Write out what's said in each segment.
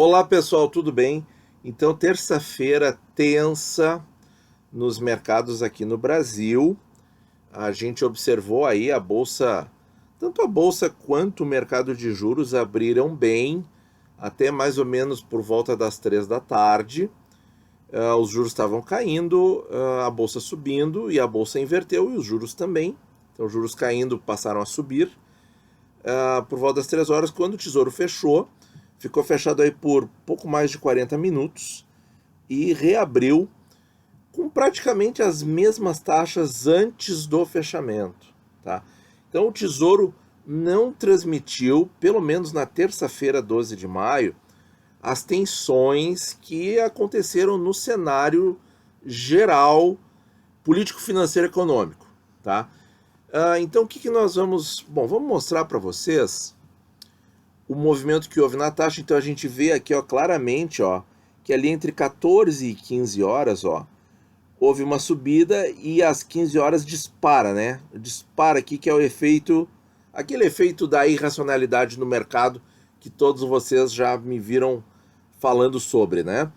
Olá pessoal, tudo bem? Então, terça-feira tensa nos mercados aqui no Brasil. A gente observou aí a bolsa, tanto a bolsa quanto o mercado de juros abriram bem, até mais ou menos por volta das 3 da tarde. Os juros estavam caindo, a bolsa subindo e a bolsa inverteu e os juros também. Então, os juros caindo passaram a subir. Por volta das 3 horas, quando o Tesouro fechou, ficou fechado aí por pouco mais de 40 minutos e reabriu com praticamente as mesmas taxas antes do fechamento, tá? Então o Tesouro não transmitiu, pelo menos na terça-feira, 12 de maio, as tensões que aconteceram no cenário geral político-financeiro econômico, tá? Então o que nós vamos... Bom, vamos mostrar para vocês o movimento que houve na taxa. Então a gente vê aqui, ó, claramente, ó, que ali entre 14 e 15 horas, ó, houve uma subida e às 15 horas dispara, né? Dispara aqui, que é o efeito, aquele efeito da irracionalidade no mercado que todos vocês já me viram falando sobre, né?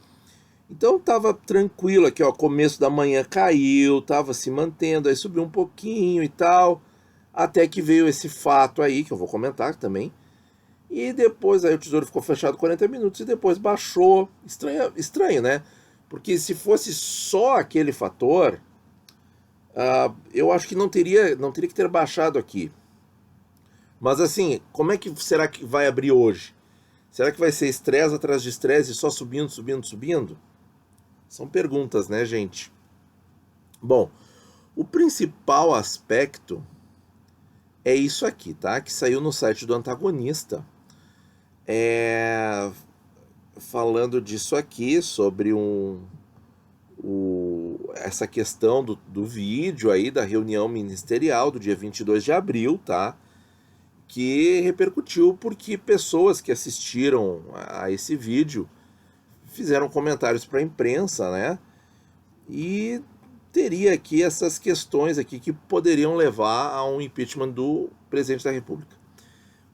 Então tava tranquilo aqui, ó, começo da manhã caiu, tava se mantendo, aí subiu um pouquinho e tal, até que veio esse fato aí, que eu vou comentar também. E depois aí o Tesouro ficou fechado 40 minutos e depois baixou. Estranho, né? Porque se fosse só aquele fator, eu acho que não teria que ter baixado aqui. Mas assim, como é que será que vai abrir hoje? Será que vai ser estresse atrás de estresse e só subindo, subindo, subindo? São perguntas, né, gente? Bom, o principal aspecto é isso aqui, tá? Que saiu no site do Antagonista. Falando disso aqui, sobre essa questão do vídeo aí da reunião ministerial do dia 22 de abril, tá? Que repercutiu porque pessoas que assistiram a esse vídeo fizeram comentários para a imprensa, né? E teria aqui essas questões aqui que poderiam levar a um impeachment do presidente da República.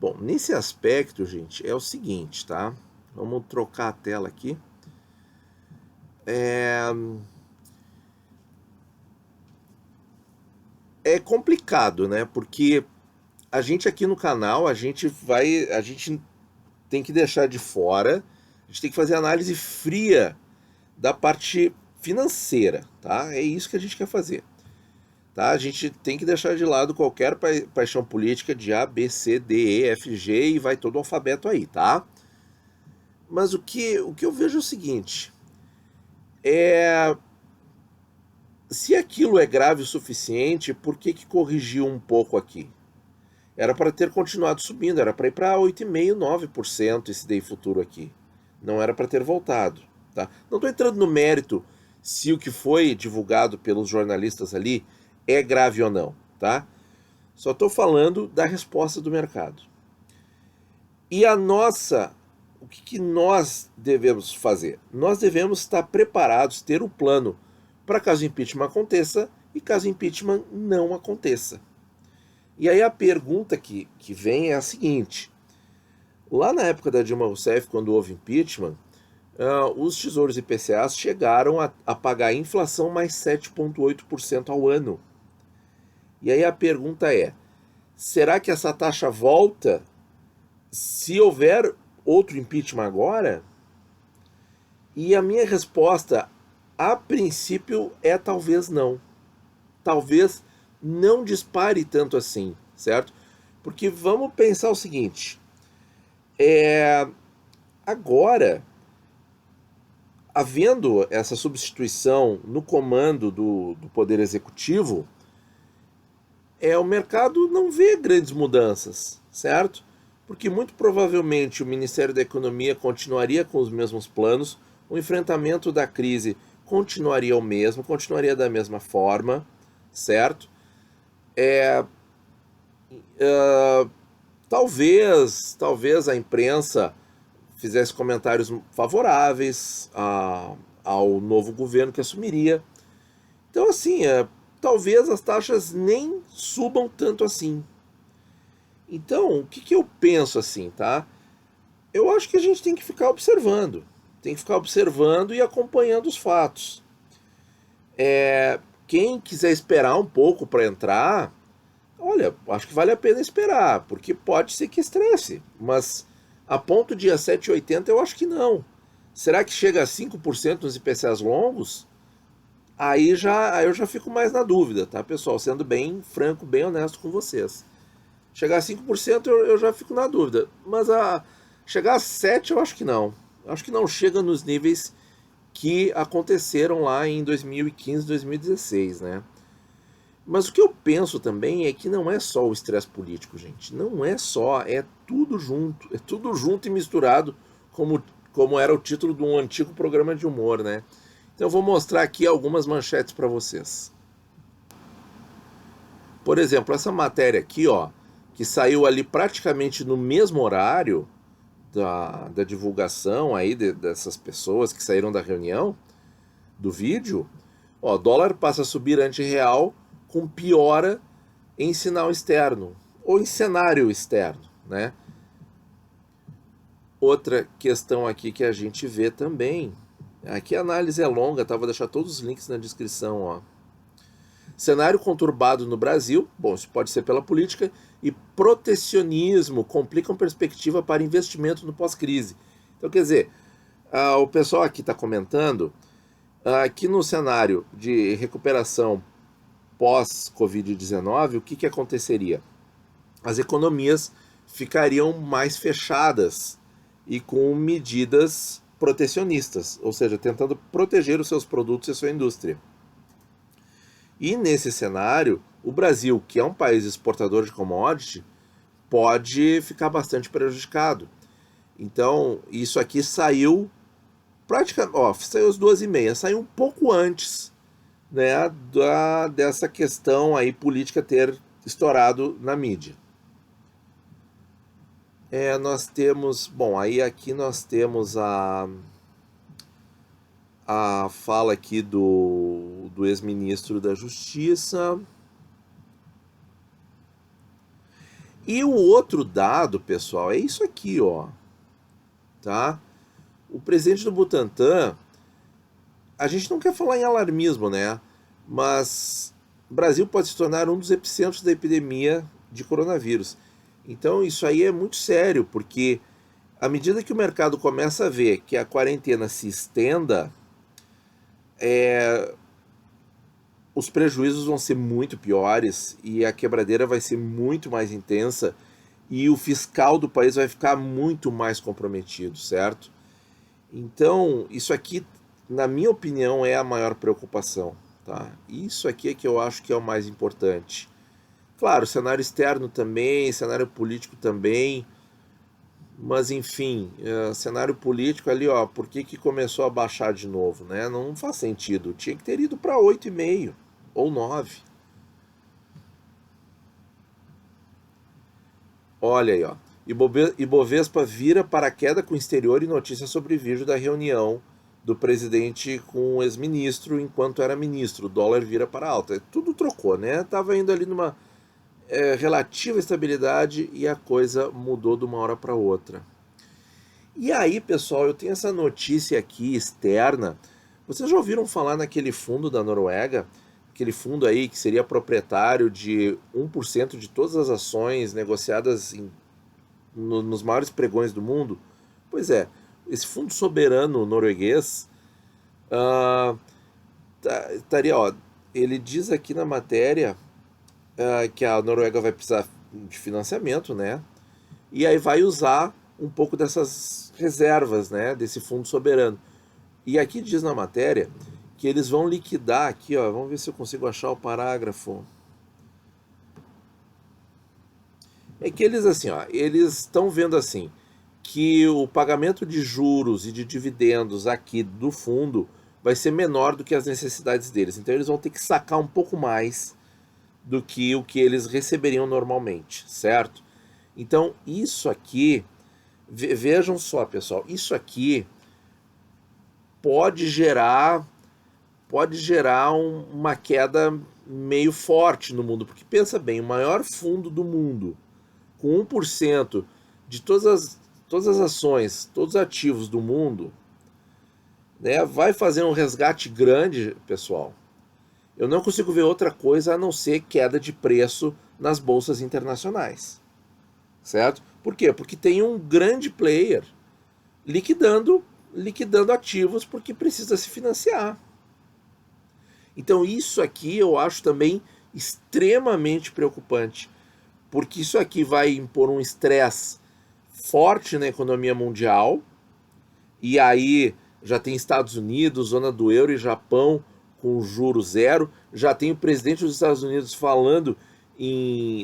Bom, nesse aspecto, gente, é o seguinte, tá? Vamos trocar a tela aqui. É complicado, né? Porque a gente aqui no canal, a gente tem que deixar de fora, a gente tem que fazer análise fria da parte financeira, tá? É isso que a gente quer fazer. Tá? A gente tem que deixar de lado qualquer paixão política de A, B, C, D, E, F, G e vai todo o alfabeto aí, tá? Mas o que eu vejo é o seguinte, se aquilo é grave o suficiente, por que corrigiu um pouco aqui? Era para ter continuado subindo, era para ir para 8,5%, 9% esse DI futuro aqui. Não era para ter voltado, tá? Não estou entrando no mérito se o que foi divulgado pelos jornalistas ali é grave ou não, tá? Só estou falando da resposta do mercado. E o que nós devemos fazer? Nós devemos estar preparados, ter um plano para caso o impeachment aconteça e caso o impeachment não aconteça. E aí a pergunta que vem é a seguinte: lá na época da Dilma Rousseff, quando houve impeachment, os tesouros IPCA chegaram a pagar a inflação mais 7,8% ao ano. E aí a pergunta é, será que essa taxa volta se houver outro impeachment agora? E a minha resposta, a princípio, é talvez não. Talvez não dispare tanto assim, certo? Porque vamos pensar o seguinte, agora, havendo essa substituição no comando do Poder Executivo, o mercado não vê grandes mudanças, certo? Porque muito provavelmente o Ministério da Economia continuaria com os mesmos planos, o enfrentamento da crise continuaria o mesmo, continuaria da mesma forma, certo? Talvez a imprensa fizesse comentários favoráveis ao novo governo que assumiria. Então, assim, talvez as taxas nem subam tanto assim. Então, o que eu penso assim, tá? Eu acho que a gente tem que ficar observando e acompanhando os fatos. Quem quiser esperar um pouco para entrar, olha, acho que vale a pena esperar, porque pode ser que estresse, mas a ponto dia 7,80 eu acho que não. Será que chega a 5% nos IPCAs longos? Aí eu já fico mais na dúvida, tá, pessoal? Sendo bem franco, bem honesto com vocês. Chegar a 5% eu já fico na dúvida, mas chegar a 7 eu acho que não. Acho que não chega nos níveis que aconteceram lá em 2015, 2016, né? Mas o que eu penso também é que não é só o estresse político, gente. Não é só, é tudo junto. É tudo junto e misturado, como era o título de um antigo programa de humor, né? Então eu vou mostrar aqui algumas manchetes para vocês. Por exemplo, essa matéria aqui, ó, que saiu ali praticamente no mesmo horário da divulgação aí dessas pessoas que saíram da reunião, do vídeo, ó, dólar passa a subir ante real com piora em sinal externo ou em cenário externo, né? Outra questão aqui que a gente vê também, aqui a análise é longa, tá? Vou deixar todos os links na descrição, ó. Cenário conturbado no Brasil, bom, isso pode ser pela política, e protecionismo complicam perspectiva para investimento no pós-crise. Então, quer dizer, o pessoal aqui está comentando que no cenário de recuperação pós-Covid-19, o que, que aconteceria? As economias ficariam mais fechadas e com medidas protecionistas, ou seja, tentando proteger os seus produtos e a sua indústria. E nesse cenário, o Brasil, que é um país exportador de commodity, pode ficar bastante prejudicado. Então, isso aqui saiu praticamente, ó, saiu às 2h30, saiu um pouco antes, né, dessa questão aí política ter estourado na mídia. Nós temos, bom, aí aqui nós temos a fala aqui do ex-ministro da Justiça. E o outro dado, pessoal, é isso aqui, ó, tá? O presidente do Butantan, a gente não quer falar em alarmismo, né? Mas o Brasil pode se tornar um dos epicentros da epidemia de coronavírus. Então isso aí é muito sério, porque à medida que o mercado começa a ver que a quarentena se estenda, os prejuízos vão ser muito piores e a quebradeira vai ser muito mais intensa e o fiscal do país vai ficar muito mais comprometido, certo? Então, isso aqui, na minha opinião, é a maior preocupação, tá? Isso aqui é que eu acho que é o mais importante. Claro, cenário externo também, cenário político também, mas enfim, cenário político ali, ó, por que começou a baixar de novo, né? Não faz sentido. Tinha que ter ido para 8,5 ou 9. Olha aí, ó. Ibovespa vira para queda com exterior e notícia sobre vídeo da reunião do presidente com o ex-ministro enquanto era ministro. O dólar vira para alta. Tudo trocou, né? Tava indo ali numa relativa estabilidade e a coisa mudou de uma hora para outra. E aí, pessoal, eu tenho essa notícia aqui externa. Vocês já ouviram falar naquele fundo da Noruega? Aquele fundo aí que seria proprietário de 1% de todas as ações negociadas nos maiores pregões do mundo? Pois é, esse fundo soberano norueguês estaria, ó, ele diz aqui na matéria que a Noruega vai precisar de financiamento, né? E aí vai usar um pouco dessas reservas, né, desse fundo soberano. E aqui diz na matéria que eles vão liquidar aqui, ó, vamos ver se eu consigo achar o parágrafo. É que eles assim, ó, eles estão vendo assim que o pagamento de juros e de dividendos aqui do fundo vai ser menor do que as necessidades deles. Então eles vão ter que sacar um pouco mais do que o que eles receberiam normalmente, certo? Então isso aqui, vejam só, pessoal, isso aqui pode gerar uma queda meio forte no mundo, porque pensa bem, o maior fundo do mundo, com 1% de todas as todas as ações, todos os ativos do mundo, né, vai fazer um resgate grande, pessoal. Eu não consigo ver outra coisa a não ser queda de preço nas bolsas internacionais, certo? Por quê? Porque tem um grande player liquidando ativos porque precisa se financiar. Então isso aqui eu acho também extremamente preocupante, porque isso aqui vai impor um estresse forte na economia mundial, e aí já tem Estados Unidos, zona do euro e Japão com juro zero, já tem o presidente dos Estados Unidos falando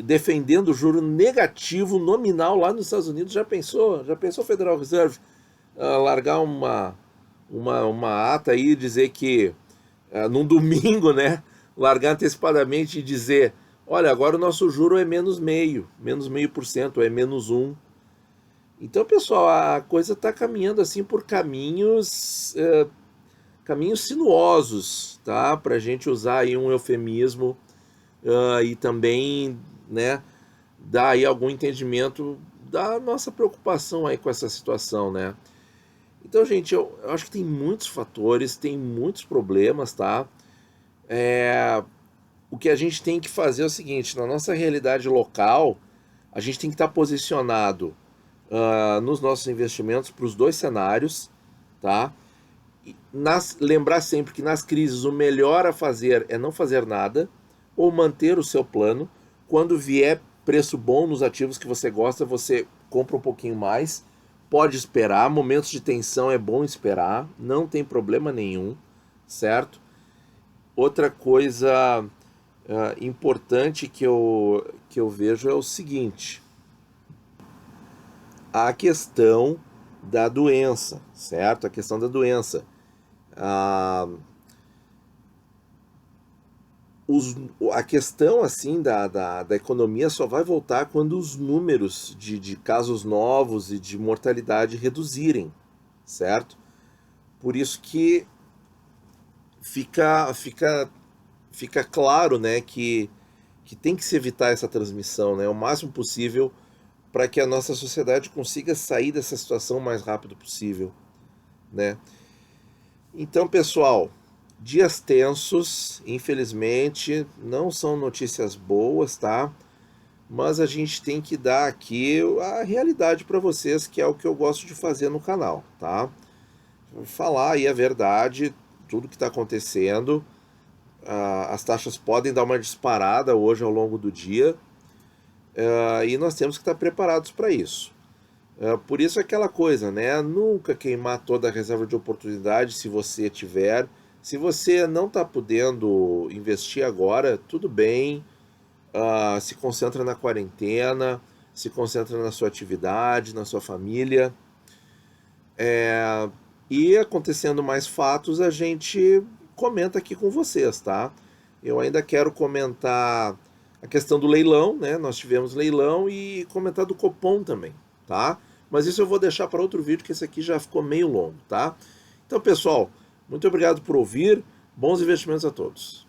defendendo o juro negativo nominal lá nos Estados Unidos. Já pensou o Federal Reserve largar uma ata aí e dizer que num domingo, né, largar antecipadamente e dizer, olha, agora o nosso juro é menos 0,5%, é -1%. Então, pessoal, a coisa está caminhando assim por caminhos sinuosos, tá? Para a gente usar aí um eufemismo e também, né, dar aí algum entendimento da nossa preocupação aí com essa situação, né? Então, gente, eu acho que tem muitos fatores, tem muitos problemas, tá? O que a gente tem que fazer é o seguinte, na nossa realidade local, a gente tem que estar posicionado nos nossos investimentos para os dois cenários, tá? Lembrar sempre que nas crises o melhor a fazer é não fazer nada ou manter o seu plano. Quando vier preço bom nos ativos que você gosta, você compra um pouquinho mais. Pode esperar, momentos de tensão é bom esperar, não tem problema nenhum, certo? Outra coisa importante que eu vejo é o seguinte: a questão da doença, certo? A questão da doença. A questão assim da economia só vai voltar quando os números de casos novos e de mortalidade reduzirem, certo? Por isso que fica claro, né, que tem que se evitar essa transmissão, né, o máximo possível, para que a nossa sociedade consiga sair dessa situação o mais rápido possível, né? Então, pessoal, dias tensos, infelizmente, não são notícias boas, tá? Mas a gente tem que dar aqui a realidade para vocês, que é o que eu gosto de fazer no canal, tá? Falar aí a verdade, tudo que está acontecendo. As taxas podem dar uma disparada hoje ao longo do dia, e nós temos que estar preparados para isso. Por isso aquela coisa, né? Nunca queimar toda a reserva de oportunidade se você tiver. Se você não está podendo investir agora, tudo bem. Se concentra na quarentena, se concentra na sua atividade, na sua família. E acontecendo mais fatos, a gente comenta aqui com vocês, tá? Eu ainda quero comentar a questão do leilão, né? Nós tivemos leilão, e comentar do Copom também, tá? Mas isso eu vou deixar para outro vídeo, que esse aqui já ficou meio longo, tá? Então, pessoal, muito obrigado por ouvir. Bons investimentos a todos.